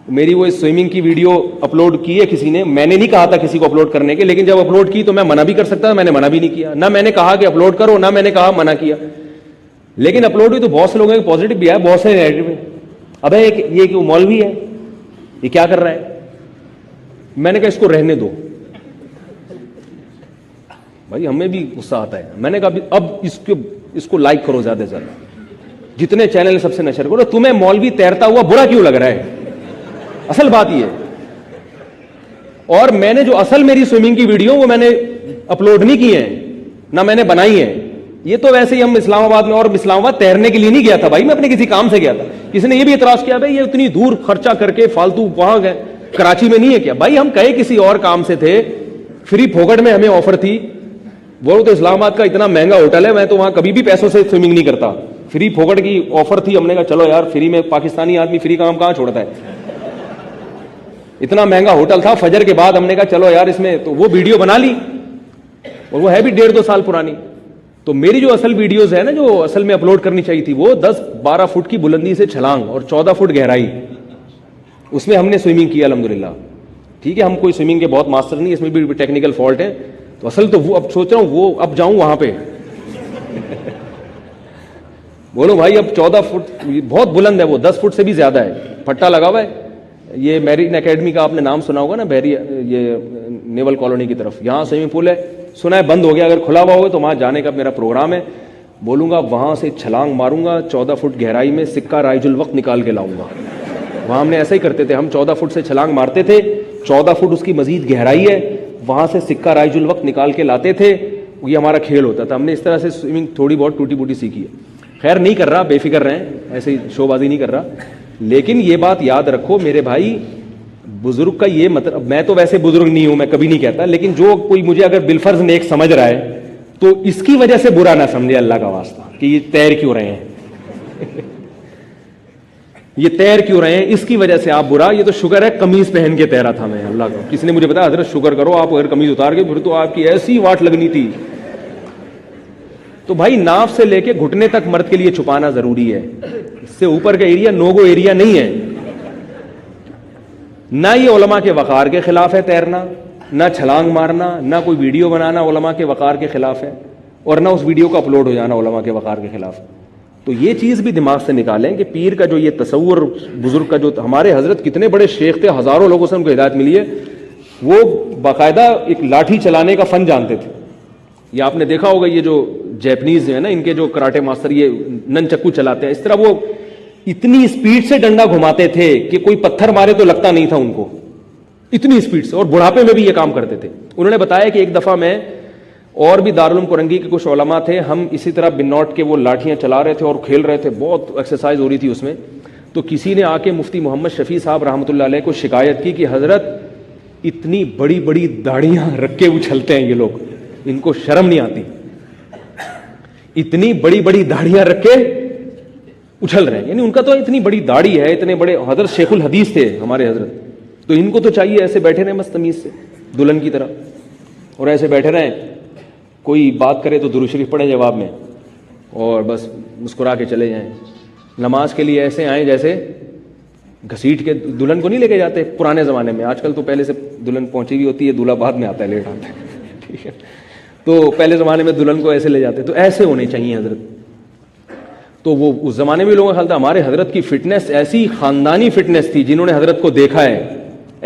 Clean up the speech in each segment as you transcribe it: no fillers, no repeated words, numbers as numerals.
میری وہ سوئمنگ کی ویڈیو اپلوڈ کی ہے کسی نے, میں نے نہیں کہا تھا کسی کو اپلوڈ کرنے کے, لیکن جب اپلوڈ کی تو میں منع بھی کر سکتا تھا, میں نے منع بھی نہیں کیا, نہ میں نے کہا کہ اپلوڈ کرو, نہ میں نے کہا منع کیا, لیکن اپلوڈ ہوئی تو بہت سے لوگوں کے پازیٹیو بھی آیا, بہت سے نیگیٹو ہے. ابے یہ کہ مولوی ہے, یہ کیا کر رہا ہے؟ میں نے کہا اس کو رہنے دو بھائی, ہمیں بھی غصہ آتا ہے. میں نے کہا اب اس کو لائک کرو زیادہ سے زیادہ, جتنے چینل سب سے نشر کرو. تمہیں مولوی تیرتا ہوا برا کیوں لگ رہا ہے؟ اصل بات یہ ہے. اور میں نے جو اصل میری سوئمنگ کی ویڈیو وہ میں نے اپلوڈ نہیں کی ہیں, نہ میں نے بنائی ہے. یہ تو ویسے ہی ہم اسلام آباد میں, اور اسلام آباد تیرنے کے لیے نہیں گیا تھا بھائی, میں اپنے کسی کام سے گیا تھا. کسی نے یہ بھی اعتراض کیا بھائی یہ اتنی دور خرچہ کر کے فالتو وہاں گئے, کراچی میں نہیں ہے کیا؟ بھائی ہم کہیں کسی اور کام سے تھے, فری پھوکٹ میں ہمیں آفر تھی. وہ تو اسلام آباد کا اتنا مہنگا ہوٹل ہے, میں تو وہاں کبھی بھی پیسوں سے سوئمنگ نہیں کرتا. فری پھوکٹ کی آفر تھی, ہم نے کہا چلو یار فری میں, پاکستانی آدمی فری کام کہاں چھوڑتا ہے, اتنا مہنگا ہوٹل تھا. فجر کے بعد ہم نے کہا چلو یار اس میں, تو وہ ویڈیو بنا لی, اور وہ ہے بھی 1.5-2 سال پرانی. تو میری جو اصل ویڈیوز ہے نا, جو اصل میں اپلوڈ کرنی چاہیے تھی, وہ 10-12 فٹ کی بلندی سے چھلانگ اور 14 فٹ گہرائی, اس میں ہم نے سوئمنگ کی الحمدللہ. ٹھیک ہے, ہم کوئی سوئمنگ کے بہت ماسٹر نہیں, اس میں بھی ٹیکنیکل فالٹ ہے. تو اصل تو وہ اب سوچ رہا ہوں وہ اب جاؤں وہاں پہ بولو بھائی اب 14 فٹ بہت بلند ہے, وہ 10 فٹ سے بھی زیادہ ہے, پھٹا لگا ہوا ہے. یہ میرین اکیڈمی کا آپ نے نام سنا ہوگا نا, بحری, یہ نیول کالونی کی طرف, یہاں سوئمنگ پول ہے, سنا ہے بند ہو گیا, اگر کھلا ہوا ہوگا تو وہاں جانے کا میرا پروگرام ہے. بولوں گا وہاں سے چھلانگ ماروں گا 14 فٹ گہرائی میں, سکہ رائج الوقت نکال کے لاؤں گا. وہاں ہم نے ایسا ہی کرتے تھے, ہم 14 فٹ سے چھلانگ مارتے تھے, 14 فٹ اس کی مزید گہرائی ہے, وہاں سے سکہ رائج الوقت نکال کے لاتے تھے. یہ ہمارا کھیل ہوتا تھا. ہم نے اس طرح سے سوئمنگ تھوڑی بہت ٹوٹی پوٹی سیکھی ہے. خیر نہیں کر رہا, بے فکر رہیں, ایسے ہی شو بازی نہیں کر رہا, لیکن یہ بات یاد رکھو میرے بھائی, بزرگ کا یہ مطلب, میں تو ویسے بزرگ نہیں ہوں, میں کبھی نہیں کہتا, لیکن جو کوئی مجھے اگر بالفرض نیک سمجھ رہا ہے تو اس کی وجہ سے برا نہ سمجھے, اللہ کا واسطہ, کہ یہ تیر کیوں رہے ہیں یہ تیر کیوں رہے ہیں, اس کی وجہ سے آپ برا. یہ تو شکر ہے قمیض پہن کے تیرا تھا میں, اللہ کا. کسی نے مجھے بتایا حضرت شکر کرو, آپ اگر قمیض اتار کے, پھر تو آپ کی ایسی واٹ لگنی تھی. تو بھائی ناف سے لے کے گھٹنے تک مرد کے لیے چھپانا ضروری ہے, اس سے اوپر کا ایریا نو گو ایریا نہیں ہے. نہ یہ علماء کے وقار کے خلاف ہے تیرنا, نہ چھلانگ مارنا, نہ کوئی ویڈیو بنانا علماء کے وقار کے خلاف ہے, اور نہ اس ویڈیو کا اپلوڈ ہو جانا علماء کے وقار کے خلاف. تو یہ چیز بھی دماغ سے نکالیں کہ پیر کا جو یہ تصور, بزرگ کا جو, ہمارے حضرت کتنے بڑے شیخ تھے, ہزاروں لوگوں سے ان کو ہدایت ملی ہے. وہ باقاعدہ ایک لاٹھی چلانے کا فن جانتے تھے. یہ آپ نے دیکھا ہوگا, یہ جو جیپنیز جو ہے نا, ان کے جو کراٹے ماسٹر یہ نن چکو چلاتے ہیں, اس طرح وہ اتنی اسپیڈ سے ڈنڈا گھماتے تھے کہ کوئی پتھر مارے تو لگتا نہیں تھا ان کو, اتنی اسپیڈ سے. اور بڑھاپے میں بھی یہ کام کرتے تھے. انہوں نے بتایا کہ ایک دفعہ میں, اور بھی دارالعلوم کورنگی کے کچھ علماء تھے, ہم اسی طرح بنوٹ کے وہ لاٹھیاں چلا رہے تھے اور کھیل رہے تھے, بہت ایکسرسائز ہو رہی تھی اس میں. تو کسی نے آ کے مفتی محمد شفیع صاحب رحمۃ اللہ علیہ کو شکایت کی کہ حضرت اتنی بڑی بڑی داڑیاں رکھ کے اچھلتے ہیں یہ لوگ, ان کو شرم نہیں آتی, اتنی بڑی بڑی داڑیاں رکھ کے اچھل رہے ہیں. یعنی ان کا تو اتنی بڑی داڑھی ہے, اتنے بڑے, حضرت شیخ الحدیث تھے ہمارے حضرت, تو ان کو تو چاہیے ایسے بیٹھے رہیں بس تمیز سے دلہن کی طرح, اور ایسے بیٹھے رہیں, کوئی بات کرے تو درود شریف پڑھیں جواب میں, اور بس مسکرا کے چلے جائیں. نماز کے لیے ایسے آئیں جیسے گھسیٹ کے, دلہن کو نہیں لے کے جاتے پرانے زمانے میں, آج کل تو پہلے سے دلہن پہنچی ہوئی ہوتی ہے, دولہا بعد میں آتا ہے, لیٹ آتا ہے. ٹھیک ہے, تو پہلے زمانے میں دلہن کو ایسے لے جاتے, تو ایسے ہونے چاہیے حضرت. تو وہ اس زمانے میں لوگوں کا خیال تھا. ہمارے حضرت کی فٹنس ایسی خاندانی فٹنس تھی, جنہوں نے حضرت کو دیکھا ہے,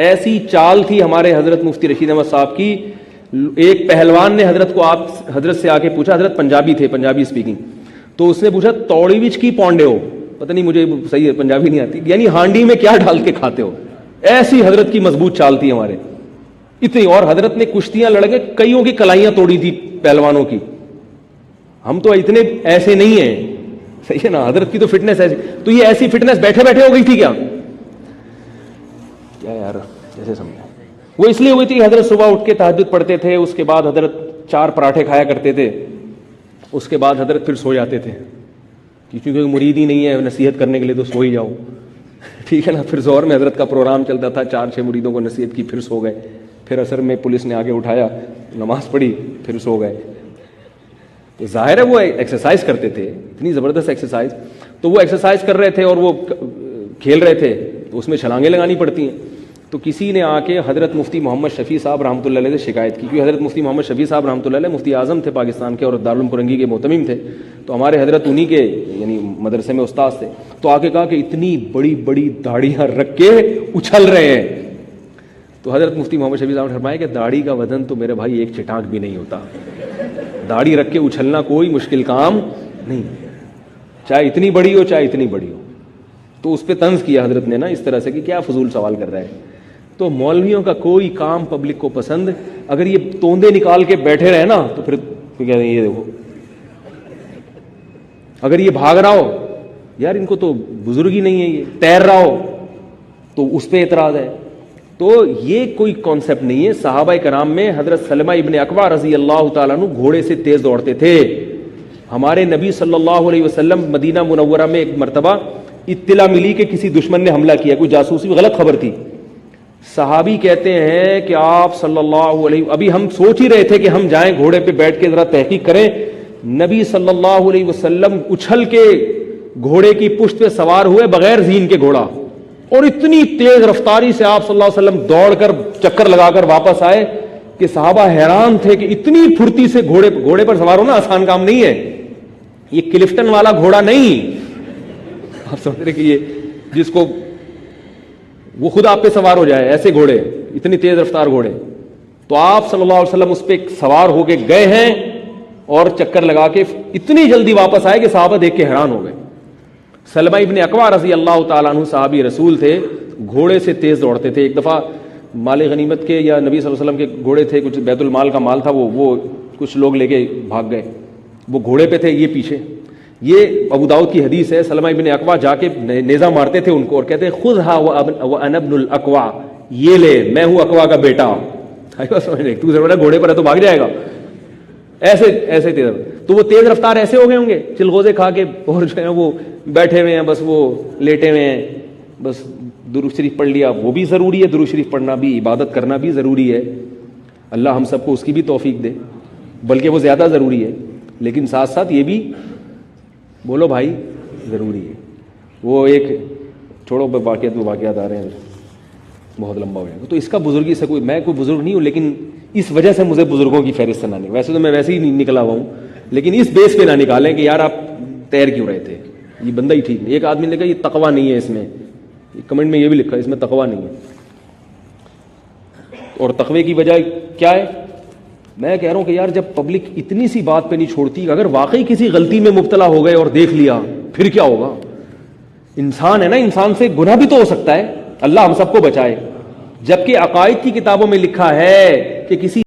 ایسی چال تھی ہمارے حضرت مفتی رشید احمد صاحب کی. ایک پہلوان نے حضرت سے آ کے پوچھا, حضرت پنجابی تھے, پنجابی اسپیکنگ, تو اس نے پوچھا توڑی وچ کی پونڈے ہو, پتہ نہیں مجھے صحیح ہے پنجابی نہیں آتی, یعنی ہانڈی میں کیا ڈال کے کھاتے ہو. ایسی حضرت کی مضبوط چال تھی ہمارے, اتنی. اور حضرت نے کشتیاں لڑ کے کئیوں کی کلائیاں توڑی تھی پہلوانوں کی. ہم تو اتنے ایسے نہیں ہیں, صحیح ہے نا, حضرت کی تو فٹنس ایسی. تو یہ ایسی فٹنس بیٹھے بیٹھے ہو گئی تھی کیا یار, جیسے سمجھا. وہ اس لیے ہوئی تھی, حضرت صبح اٹھ کے تہجد پڑھتے تھے, اس کے بعد حضرت 4 پراٹھے کھایا کرتے تھے, اس کے بعد حضرت پھر سو جاتے تھے, کیونکہ مرید ہی نہیں ہے نصیحت کرنے کے لیے, تو سو ہی جاؤ. ٹھیک ہے نا. پھر ظہر میں حضرت کا پروگرام چلتا تھا, 4-6 مریدوں کو نصیحت کی, پھر سو گئے. پھر عصر میں پولیس نے آگے اٹھایا, نماز پڑھی, پھر سو گئے. تو ظاہر ہے وہ ایکسرسائز کرتے تھے, اتنی زبردست ایکسرسائز. تو وہ ایکسرسائز کر رہے تھے اور وہ کھیل رہے تھے, تو اس میں چھلانگیں لگانی پڑتی ہیں. تو کسی نے آ کے حضرت مفتی محمد شفیع صاحب رحمۃ اللہ علیہ سے شکایت کی, کیونکہ حضرت مفتی محمد شفیع صاحب رحمۃ اللہ علیہ مفتی اعظم تھے پاکستان کے اور دارالعلوم فرنگی کے محتمم تھے. تو ہمارے حضرت انہی کے یعنی مدرسے میں استاذ تھے. تو آ کے کہا کہ اتنی بڑی بڑی داڑیاں رکھ کے اچھل رہے ہیں. تو حضرت مفتی محمد شفیع صاحب نے فرمایا کہ داڑھی کا وزن تو میرے بھائی ایک چٹانک بھی نہیں ہوتا, داڑھی رکھ کے اچھلنا کوئی مشکل کام نہیں, چاہے اتنی بڑی ہو چاہے اتنی بڑی ہو. تو اس پہ طنز کیا حضرت نے نا اس طرح سے کہ کیا فضول سوال کر رہا ہے. تو مولویوں کا کوئی کام پبلک کو پسند, اگر یہ توندے نکال کے بیٹھے رہے نا تو پھر کہتے ہیں یہ دیکھو, اگر یہ بھاگ رہا ہو یار ان کو تو بزرگ ہی نہیں ہے, یہ تیر رہا ہو تو اس پہ اعتراض ہے. تو یہ کوئی کانسیپٹ نہیں ہے. صحابہ کرام میں حضرت سلمہ ابن اکوع رضی اللہ تعالیٰ عنہ گھوڑے سے تیز دوڑتے تھے. ہمارے نبی صلی اللہ علیہ وسلم مدینہ منورہ میں ایک مرتبہ اطلاع ملی کہ کسی دشمن نے حملہ کیا, کوئی جاسوسی غلط خبر تھی. صحابی کہتے ہیں کہ آپ صلی اللہ علیہ, ابھی ہم سوچ ہی رہے تھے کہ ہم جائیں گھوڑے پہ بیٹھ کے ذرا تحقیق کریں, نبی صلی اللہ علیہ وسلم اچھل کے گھوڑے کی پشت پہ سوار ہوئے بغیر زین کے گھوڑا, اور اتنی تیز رفتاری سے آپ صلی اللہ علیہ وسلم دوڑ کر چکر لگا کر واپس آئے کہ صحابہ حیران تھے کہ اتنی پھرتی سے گھوڑے پر سوار ہونا آسان کام نہیں ہے. یہ کلفٹن والا گھوڑا نہیں, آپ سمجھ رہے کہ یہ جس کو وہ خود آپ پہ سوار ہو جائے, ایسے گھوڑے, اتنی تیز رفتار گھوڑے. تو آپ صلی اللہ علیہ وسلم اس پہ سوار ہو کے گئے ہیں اور چکر لگا کے اتنی جلدی واپس آئے کہ صحابہ دیکھ کے حیران ہو گئے. سلمہ ابن اکوع رضی اللہ تعالیٰ عنہ صحابی رسول تھے, گھوڑے سے تیز دوڑتے تھے. ایک دفعہ مال غنیمت کے یا نبی صلی اللہ علیہ وسلم کے گھوڑے تھے, کچھ بیت المال کا مال تھا, وہ کچھ لوگ لے کے بھاگ گئے, وہ گھوڑے پہ تھے, یہ پیچھے. یہ ابو داؤد کی حدیث ہے. سلمہ ابن اکوع جا کے نیزہ مارتے تھے ان کو اور کہتے خذھا وانا ابن الاکوع, یہ لے میں ہوں اکوع کا بیٹا. تو ضرور ہے گھوڑے پر ہے تو بھاگ جائے گا, ایسے تیز. تو وہ تیز رفتار ایسے ہو گئے ہوں گے چلغوزے کھا کے, اور جو ہے وہ بیٹھے ہوئے ہیں, بس وہ لیٹے ہوئے ہیں, بس درود شریف پڑھ لیا. وہ بھی ضروری ہے, درود شریف پڑھنا بھی, عبادت کرنا بھی ضروری ہے. اللہ ہم سب کو اس کی بھی توفیق دے, بلکہ وہ زیادہ ضروری ہے. لیکن ساتھ ساتھ یہ بھی بولو بھائی ضروری ہے. وہ ایک چھوڑو واقعات آ رہے ہیں, بہت لمبا ہو جائے گا. تو اس کا بزرگی سے میں کوئی بزرگ نہیں ہوں, لیکن اس وجہ سے مجھے بزرگوں کی فہرست نہ نکلے. ویسے تو میں ویسے ہی نکلا ہوا ہوں, لیکن اس بیس پہ نہ نکالیں کہ یار آپ تیر کیوں رہے تھے, یہ بندہ ہی ٹھیک نہیں. ایک آدمی نے کہا یہ تقویٰ نہیں ہے اس میں, کمنٹ میں یہ بھی لکھا ہے اس میں تقویٰ نہیں ہے. اور تقوی کی وجہ کیا ہے؟ میں کہہ رہا ہوں کہ یار جب پبلک اتنی سی بات پہ نہیں چھوڑتی, اگر واقعی کسی غلطی میں مبتلا ہو گئے اور دیکھ لیا پھر کیا ہوگا؟ انسان ہے نا, انسان سے گناہ بھی تو ہو سکتا ہے. اللہ ہم سب کو بچائے. جبکہ عقائد کی کتابوں میں لکھا ہے کہ کسی